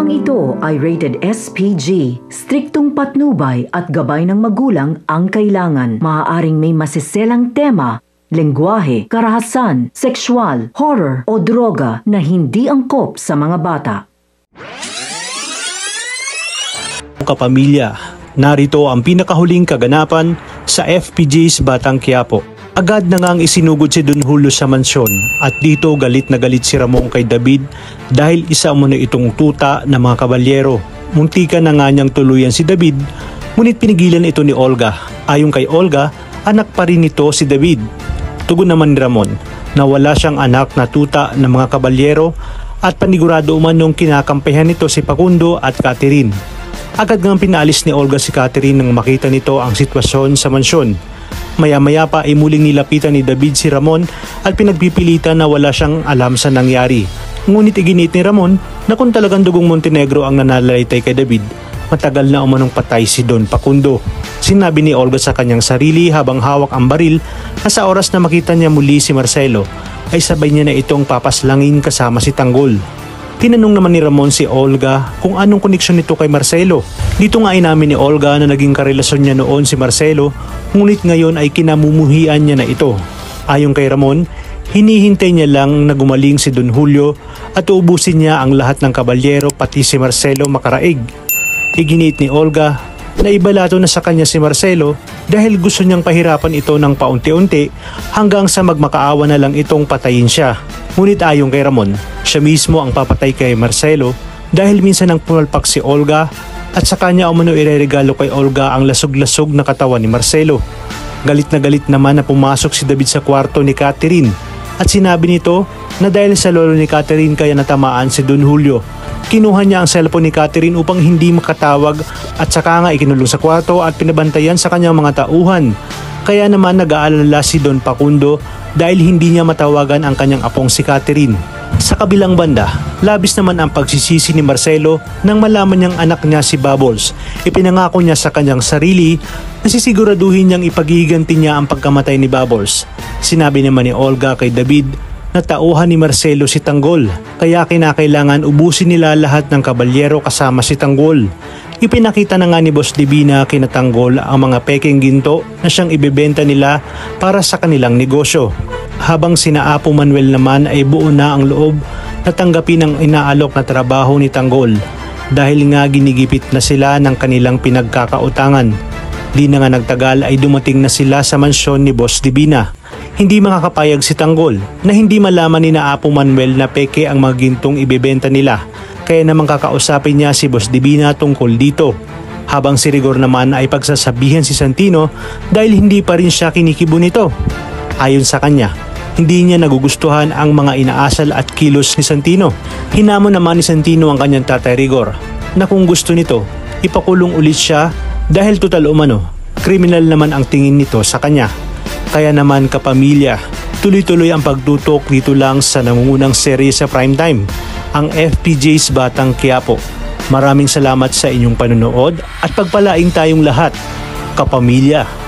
Programang ito ay rated SPG. Striktong patnubay at gabay ng magulang ang kailangan. Maaaring may masiselang tema, lengguwahe, karahasan, sexual, horror o droga na hindi angkop sa mga bata. Kapamilya, narito ang pinakahuling kaganapan sa FPJ's Batang Quiapo. Agad na ngang isinugod si Don Julio sa mansyon at dito galit na galit si Ramon kay David dahil isa mo na itong tuta ng mga kabalyero. Muntikan na nga niyang tuluyan si David, ngunit pinigilan ito ni Olga. Ayon kay Olga, anak pa rin nito si David. Tugon naman ni Ramon na wala siyang anak na tuta ng mga kabalyero at panigurado umanong kinakampihan nito si Facundo at Catherine. Agad ngang pinaalis ni Olga si Catherine nang makita nito ang sitwasyon sa mansyon. Maya-maya pa ay muling nilapitan ni David si Ramon at pinagpipilitan na wala siyang alam sa nangyari. Ngunit iginit ni Ramon na kung talagang dugong Montenegro ang nanalaitay kay David, matagal na umanong patay si Don Facundo. Sinabi ni Olga sa kanyang sarili habang hawak ang baril na sa oras na makita niya muli si Marcelo ay sabay niya na itong papaslangin kasama si Tanggol. Tinanong naman ni Ramon si Olga kung anong koneksyon nito kay Marcelo. Dito nga inamin ni Olga na naging karelasyon niya noon si Marcelo, ngunit ngayon ay kinamumuhian niya na ito. Ayon kay Ramon, hinihintay niya lang na gumaling si Don Julio at uubusin niya ang lahat ng kabalyero pati si Marcelo makaraig. Iginit ni Olga na ibalato na sa kanya si Marcelo dahil gusto niyang pahirapan ito ng paunti-unti hanggang sa magmakaawa na lang itong patayin siya. Ngunit ayon kay Ramon, siya mismo ang papatay kay Marcelo dahil minsan nang pumalpak si Olga at sa kanya umano ireregalo kay Olga ang lasog-lasog na katawan ni Marcelo. Galit na galit naman na pumasok si David sa kwarto ni Catherine at sinabi nito na dahil sa lolo ni Catherine kaya natamaan si Don Julio. Kinuha niya ang cellphone ni Catherine upang hindi makatawag at saka nga ikinulong sa kwarto at pinabantayan sa kanyang mga tauhan. Kaya naman nag-aalala si Don Facundo dahil hindi niya matawagan ang kanyang apong si Catherine. Sa kabilang banda, labis naman ang pagsisisi ni Marcelo nang malaman niyang anak niya si Bubbles. Ipinangako niya sa kanyang sarili na sisiguraduhin niyang ipaghiganti niya ang pagkamatay ni Bubbles. Sinabi naman ni Olga kay David na tauhan ni Marcelo si Tanggol, kaya kinakailangan ubusin nila lahat ng kabalyero kasama si Tanggol. Ipinakita na nga ni Boss Divina kina Tanggol ang mga peking ginto na siyang ibebenta nila para sa kanilang negosyo. Habang sina Apo Manuel naman ay buo na ang loob na tanggapin ang inaalok na trabaho ni Tanggol dahil nga ginigipit na sila ng kanilang pinagkakautangan. Di na nga nagtagal ay dumating na sila sa mansyon ni Boss Divina. Hindi makakapayag si Tanggol na hindi malaman ni na Apo Manuel na peke ang mga gintong ibebenta nila. Kaya naman kakausapin niya si Boss Divina tungkol dito. Habang si Rigor naman ay pagsasabihan si Santino dahil hindi pa rin siya kinikibo nito. Ayon sa kanya, hindi niya nagugustuhan ang mga inaasal at kilos ni Santino. Hinamon naman ni Santino ang kanyang tatay Rigor na kung gusto nito, ipakulong ulit siya dahil total umano, kriminal naman ang tingin nito sa kanya. Kaya naman kapamilya, tuloy-tuloy ang pagtutok dito lang sa nangungunang serye sa primetime, ang FPJ's Batang Quiapo. Maraming salamat sa inyong panonood at pagpalaing tayong lahat, kapamilya.